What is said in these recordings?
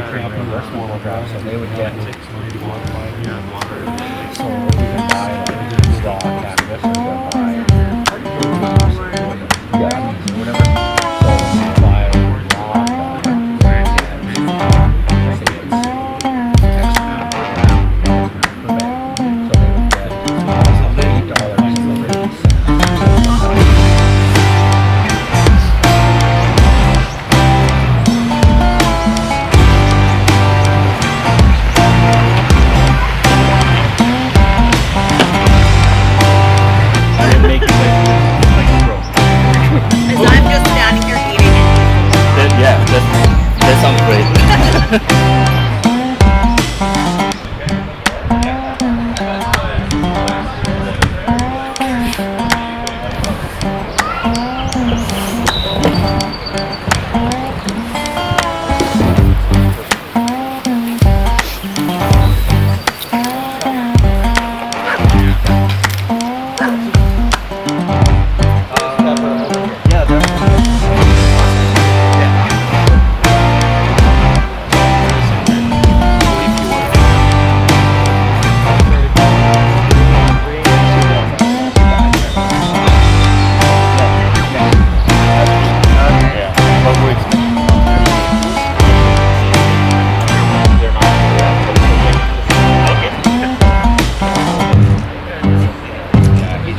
reverse four-wheel drive, so they would get so you can buy like stock cannabis or you can buy whatever. So you buy that sounds great.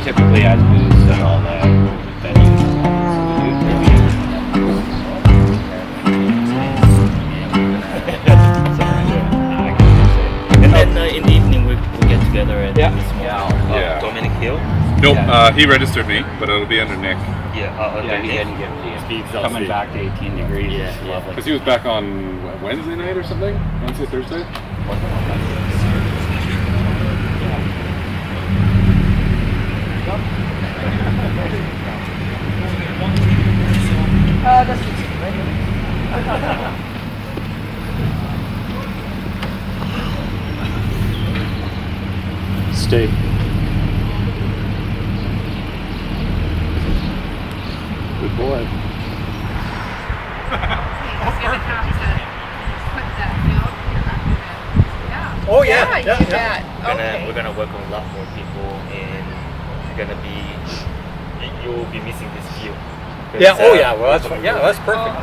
Typically has booths and all that. And then in the evening we'll get together and Dominic Hill. Nope, he registered me, but it'll be under Nick. He didn't get coming back to 18 degrees. Lovely. Because he was back on Wednesday night or something? Wednesday, Thursday? Stay. Good boy. Oh yeah, We're gonna welcome a lot more people, and you'll be missing this view. Yeah. Oh yeah. Well, that's fine. Yeah, that's perfect.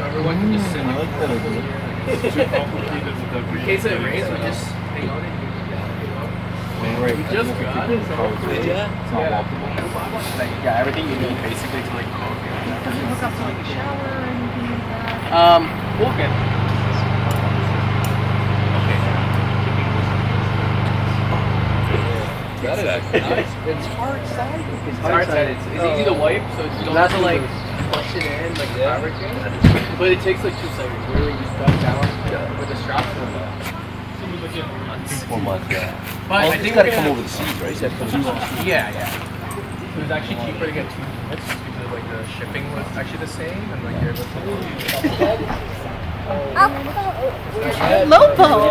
Everyone can just sit. In case it rains, we just hang on it. We just got it. Yeah, everything you need basically to like. Does it hook up to like a shower or anything like that? We'll get. Got it. Nice. It's hard side. It's hard side. It's easy to wipe, so you don't have to like push it in like the fabric thing. But it takes like 2 seconds. Where you stuck down with the strap for 4 months, yeah. But I think gotta come over the seas, right? Yeah. It was actually cheaper to get 2 units because like the shipping was actually the same and like you're able to. Lobo!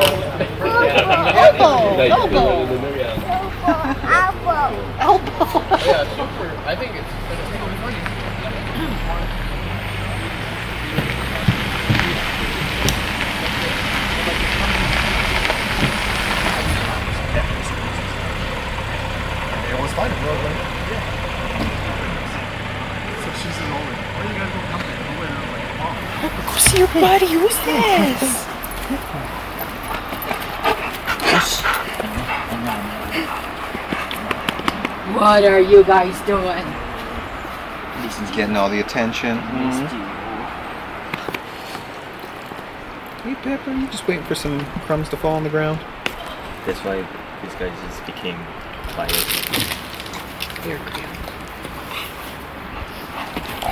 Elbow! Yeah, super. I think it's funny. It was fun. So she's an older. Where are you guys going to come in? Go see your buddy. Who's this? What are you guys doing? He's getting all the attention. Hey Pepper, you just waiting for some crumbs to fall on the ground? That's why these guys just became quiet. Here, I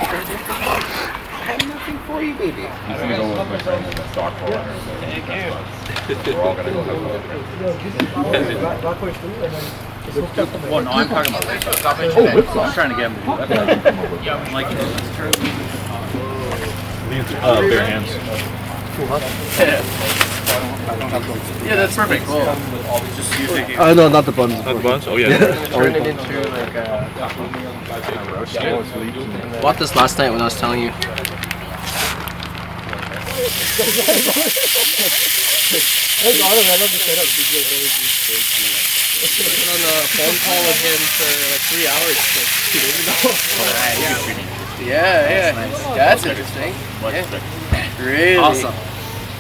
have nothing for you, baby. I think it's almost my friend in the stock car. Thank you. We're all gonna go have Well, no, I'm talking about Whipsaw. Oh, Whipsaw. I'm trying to get him to do that. Yeah, like, Bare hands. Yeah, that's perfect. Cool. Just you thinking. No, not the buns. Not the buns? Oh yeah. Turn it into like a roast. Bought this last night when I was telling you. Been on a phone call with him for like 3 hours. Yeah. That's interesting. Yeah. Really? Awesome.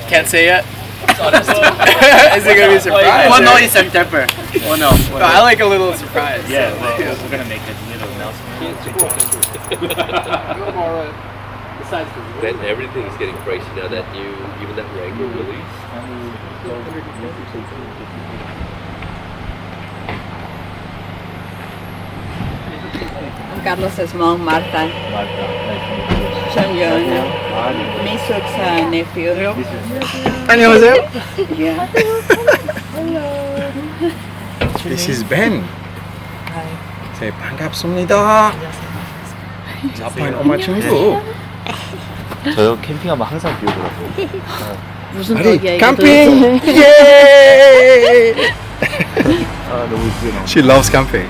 Can't say yet. Is it gonna be a surprise? Well, no, in September. Well, no. No, I like a little surprise. Yeah, well, we're gonna make a little announcement. Besides Then everything is getting pricey now that even that Wrangler release. Carlos is mom, Marta. John. Misuk's nephew. 안녕하세요. Yeah. This is Ben. 네, 반갑습니다. 자판 엄마 친구. 저 캠핑하면 항상 비오더라고요. 무슨 아니, 덕이야 이게 캠핑! 도대체? 예! 아 너무 웃기네. She loves camping.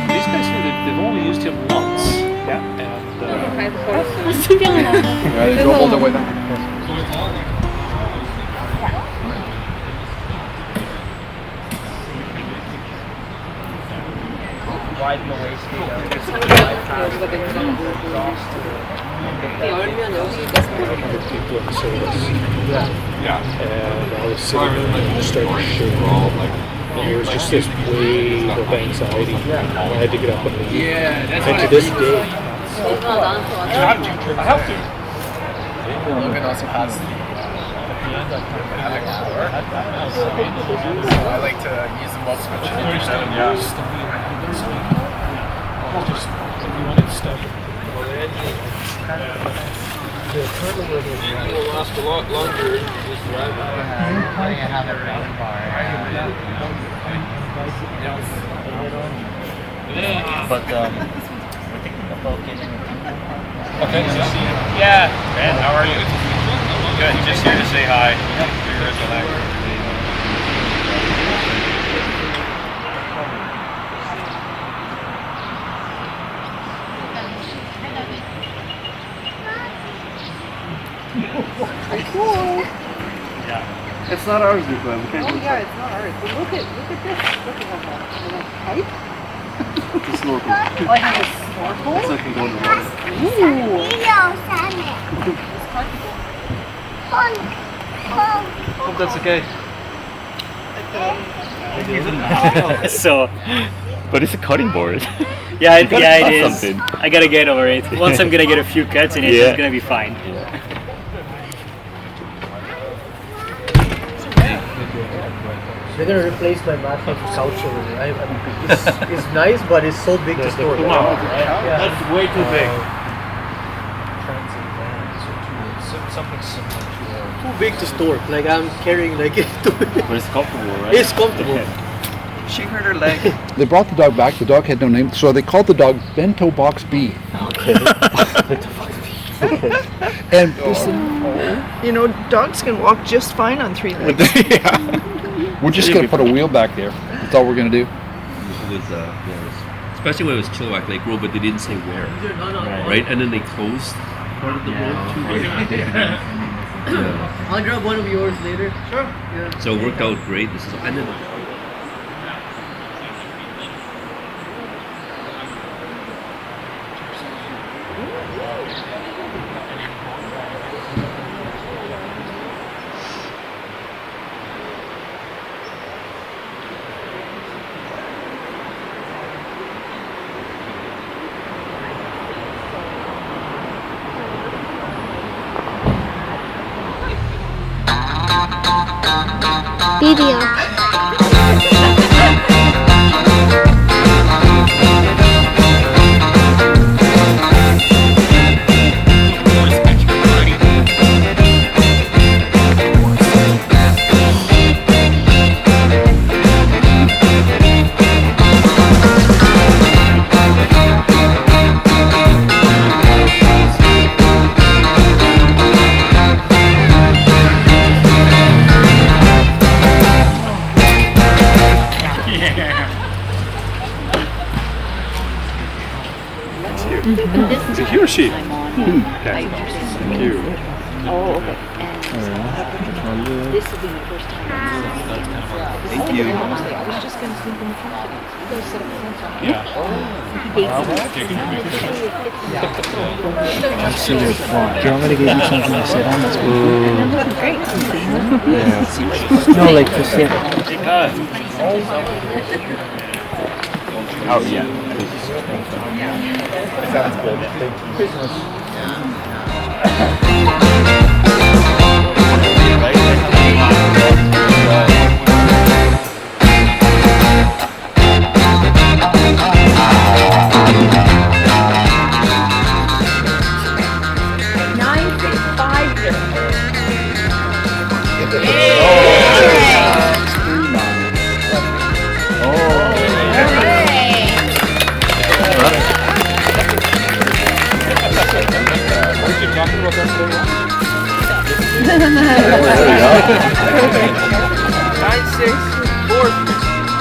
These guys say they've only used him once. Yeah. Ready to go all the way down? Widen the waist. Yeah. And I was sitting there and just started to shake. And it was just this wave of anxiety. I had to get up and leave. Yeah, that's And to this day, I have to. Logan also has the attic floor. So I like to use the most switches. It will last a lot longer just But we're thinking about getting a Okay. Yeah. Ben, how are you? Good. Just here to say hi. You're relaxed. It's not ours, Nicola. We can't Oh yeah, it's not ours. But look at this. Look at that. Pipe? It's a snorkel. Like a snorkel? So I can go in the water. Hope that's okay. So, but it's a cutting board. Yeah, You gotta yeah, cut it is. something. I gotta get over it. Once I'm gonna get a few cuts in it, Yeah. it's gonna be fine. they're going to replace my mattress with couch over there. It's nice, but it's so big to store. That's way too big. Something similar to too big to store. Like I'm carrying like it. But it's comfortable, right? It's comfortable. She hurt her leg. They brought the dog back. The dog had no name, so they called the dog Bento Box B. And You know, dogs can walk just fine on 3 legs. we're just gonna put a wheel back there. That's all we're gonna do. It was, especially when it was Chilliwack Lake Road, but they didn't say where. Right? And then they closed part of the road too. I'll grab one of yours later. Sure. Yeah. So it worked out great. And then Video. Is it he or she? Okay. Thank you. Oh, okay. This will be my first time. Thank you. I was just going to sleep in the car. You guys set up a fence on it. Yeah. Absolute fun. Do you want me to give you something to sit on? That's Great. Yeah. No, like to sit. Oh, yeah. Sounds good.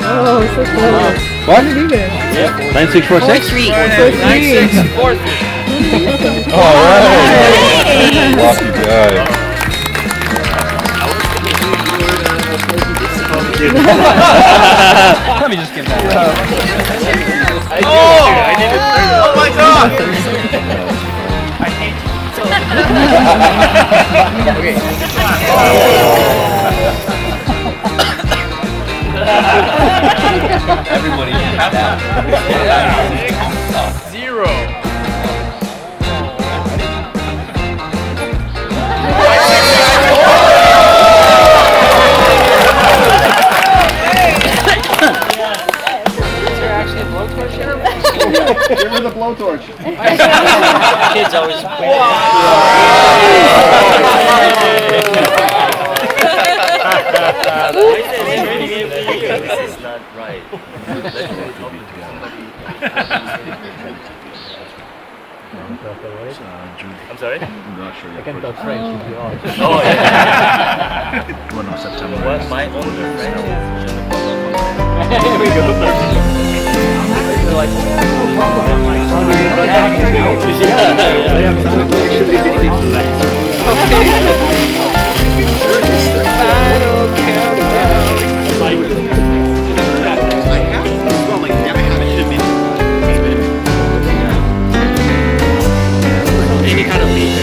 Oh, so close. What did he do? 9646? 9643. All right. Lucky guy. Let me just get that. Oh my God! I hate Everybody have that. Zero. Give her the blowtorch. Kids always. This is not right. I'm sorry? I'm not sure. I can talk French if you want. Oh, yeah. Well, no, September. What my older friend is. Here we go. Any kind of lead.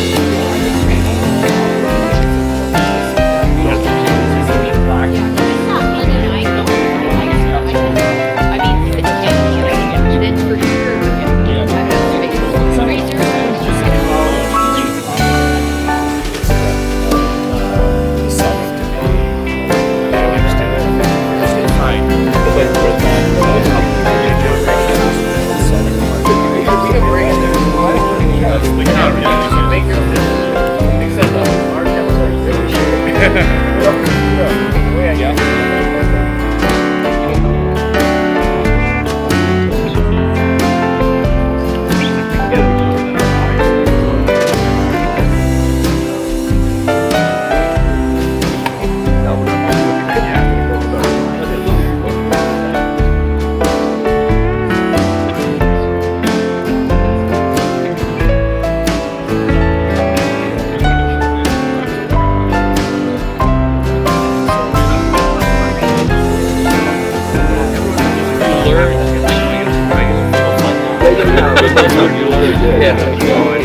Yeah.